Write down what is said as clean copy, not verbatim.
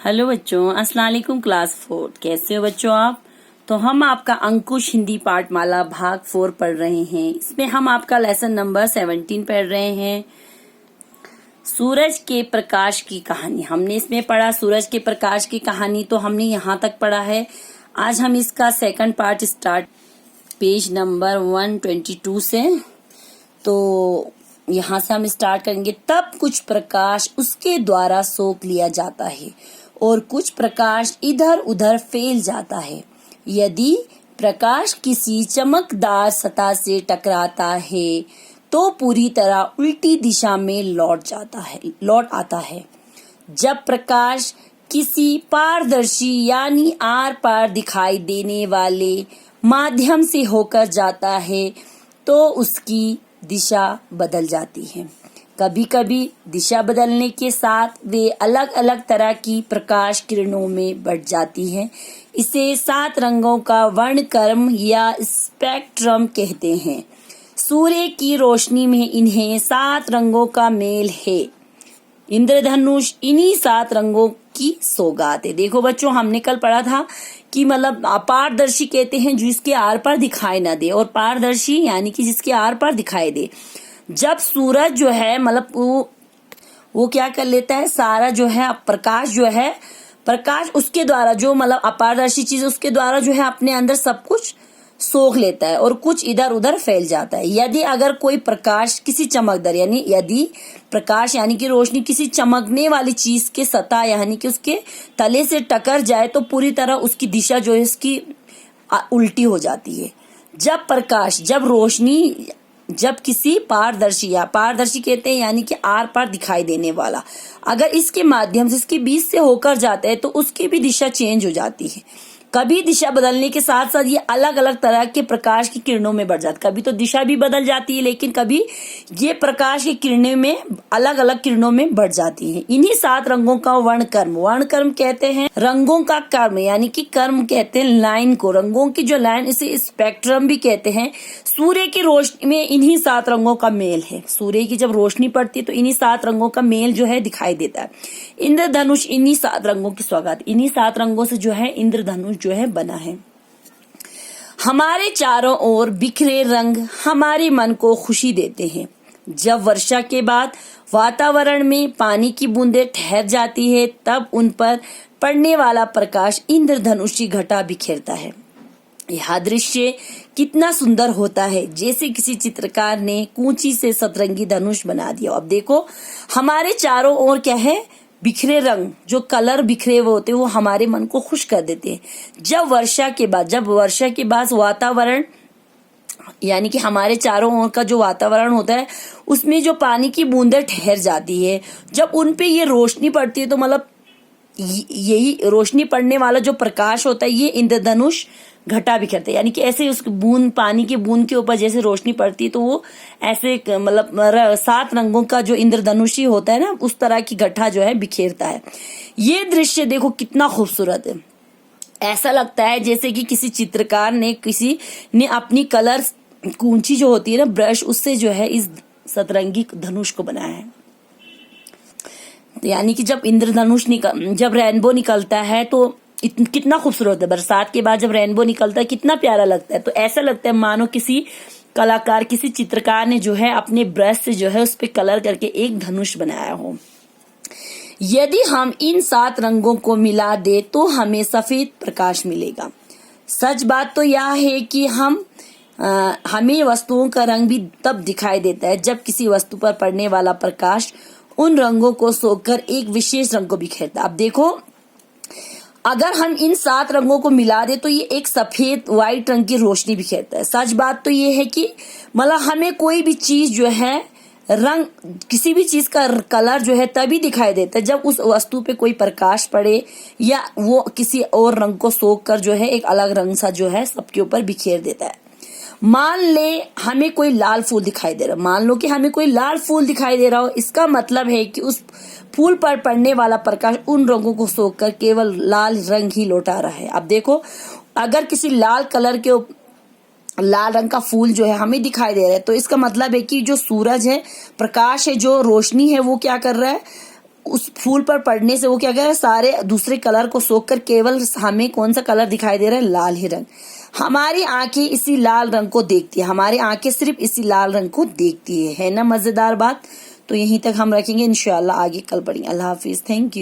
Hello बच्चों, अस्सलाम वालेकुम। क्लास 4 कैसे हो बच्चों आप? तो हम आपका अंकुश हिंदी पाठमाला भाग 4 पढ़ रहे हैं। इसमें हम आपका लेसन नंबर 17 पढ़ रहे हैं। सूरज के प्रकाश की कहानी हमने इसमें पढ़ा। सूरज के प्रकाश की कहानी तो हमने यहाँ तक पढ़ा है। आज हम इसका second part start page number 122 से। तो यहाँ से हम स्टार्ट करेंगे। तब कुछ प्रकाश उसके द्वारा सोख लिया जाता है और कुछ प्रकाश इधर उधर फैल जाता है। यदि प्रकाश किसी चमकदार सतह से टकराता है तो पूरी तरह उल्टी दिशा में लौट आता है। जब प्रकाश किसी पारदर्शी यानी आर पार दिखाई देने वाले माध्यम से होकर जाता है तो उसकी दिशा बदल जाती है। कभी कभी दिशा बदलने के साथ वे अलग अलग तरह की प्रकाश किरणों में बढ़ जाती हैं। इसे 7 रंगों का वर्णक्रम या स्पेक्ट्रम कहते हैं। सूर्य की रोशनी में इन्हें 7 रंगों का मेल है। इंद्रधनुष इन्हीं 7 रंगों की सौगात है। देखो बच्चों, हमने कल पढ़ा था कि मतलब अपारदर्शी कहते हैं जिसके आर पार दिखाई ना दे, और पारदर्शी यानी कि जिसके आर पार दिखाई दे। जब सूरज जो है मतलब वो क्या कर लेता है, सारा जो है प्रकाश उसके द्वारा जो मतलब अपारदर्शी चीज उसके द्वारा जो है अपने अंदर सब कुछ सोख लेता है और कुछ इधर उधर फैल जाता है। यदि अगर कोई प्रकाश किसी चमकदार यदि प्रकाश यानी कि रोशनी किसी चमकने वाली चीज के सतह यानी कि उसके तले से टकर जाए तो पूरी तरह उसकी दिशा जो है उसकी उल्टी हो जाती है। जब किसी पारदर्शी कहते हैं यानी कि आर पार दिखाई देने वाला, अगर इसके माध्यम से इसके बीच से होकर जाता है तो उसकी भी दिशा चेंज हो जाती है। कभी दिशा बदलने के साथ साथ ये अलग अलग तरह के प्रकाश की किरणों में बढ़ जाता है। कभी तो दिशा भी बदल जाती है, लेकिन कभी ये प्रकाश की किरणें में अलग अलग किरणों में बढ़ जाती हैं। इन्हीं 7 रंगों का वर्णक्रम कहते हैं रंगों का कर्म, यानी कि कर्म कहते हैं लाइन को, रंगों की जो लाइन, इसे स्पेक्ट्रम भी कहते हैं। सूर्य की रोशनी में इन्हीं 7 रंगों का मेल है। सूर्य की जब रोशनी पड़ती है तो इन्हीं 7 रंगों का मेल जो है दिखाई देता है। इंद्रधनुष इन्हीं 7 रंगों की सौगात, इन्हीं 7 रंगों से जो है इंद्रधनुष जो है बना है। हमारे चारों ओर बिखरे रंग हमारे मन को खुशी देते हैं। जब वर्षा के बाद वातावरण में पानी की बूंदें ठहर जाती है तब उन पर पड़ने वाला प्रकाश इंद्रधनुषी घटा बिखेरता है। यह दृश्य कितना सुंदर होता है, जैसे किसी चित्रकार ने कूंची से सतरंगी धनुष बना दिया। अब देखो, हमारे चारों ओर क्या है, बिखरे रंग, जो कलर बिखरे हुए होते हैं वो हमारे मन को खुश कर देते हैं। जब वर्षा के बाद वातावरण यानी कि हमारे चारों ओर का जो वातावरण होता है उसमें जो पानी की बूंदें ठहर जाती है, जब उन पे ये रोशनी पड़ती है तो मतलब यही रोशनी पड़ने वाला जो प्रकाश होता है ये इंद्रधनुष घटा बिखरते हैं। यानी कि ऐसे उस पानी की बूंद के ऊपर जैसे रोशनी पड़ती है तो वो ऐसे मतलब 7 रंगों का जो इंद्रधनुषी होता है ना, उस तरह की घटा जो है बिखेरता है। ये दृश्य देखो कितना खूबसूरत है। ऐसा लगता है जैसे कि किसी ने अपनी कलर कूंची जो होती है ना, ब्रश, उससे जो है इस सतरंगी धनुष को बनाया है। यानी कि जब रेनबो निकलता है तो कितना खूबसूरत है। बरसात के बाद जब रेनबो निकलता है कितना प्यारा लगता है। तो ऐसा लगता है मानो किसी चित्रकार ने जो है अपने ब्रश से जो है उस पे कलर करके एक धनुष बनाया हो। यदि हम इन 7 रंगों को मिला दे तो हमें सफेद प्रकाश मिलेगा। सच बात तो यह है कि हमें वस्तुओं का रंग भी तब दिखाई देता है जब किसी वस्तु पर पड़ने वाला प्रकाश उन रंगों को सोखकर एक विशेष रंग को बिखेरता है। अब देखो, अगर हम इन 7 रंगों को मिला दे तो ये एक सफेद व्हाइट रंग की रोशनी बिखेरता है। सच बात तो ये है कि मतलब हमें कोई भी चीज जो है रंग, किसी भी चीज का कलर जो है तभी दिखाई देता है जब उस वस्तु पे कोई प्रकाश पड़े या वो किसी और रंग को सोख कर जो है एक अलग रंग सा जो है सबके ऊपर बिखेर देता है। मान ले हमें कोई लाल फूल दिखाई दे रहा हो, इसका मतलब है कि उस फूल पर पड़ने वाला प्रकाश उन रंगों को सोखकर केवल लाल रंग ही लौटा रहा है। अब देखो, अगर किसी लाल रंग का फूल जो है हमें दिखाई दे रहा है तो इसका मतलब है कि जो सूरज है, प्रकाश है, जो रोशनी है, वो क्या कर रहा है, उस फूल पर पड़ने से वो क्या कर रहा है, सारे दूसरे कलर को सोख कर केवल हमें कौन सा कलर दिखाई दे रहा है, लाल ही रंग। हमारी आंखें इसी लाल रंग को देखती है, हमारी आंखें सिर्फ इसी लाल रंग को देखती है ना मजेदार बात। तो यहीं तक हम रखेंगे, इंशाल्लाह आगे कल पढ़ेंगे। अल्लाह हाफिज, थैंक यू।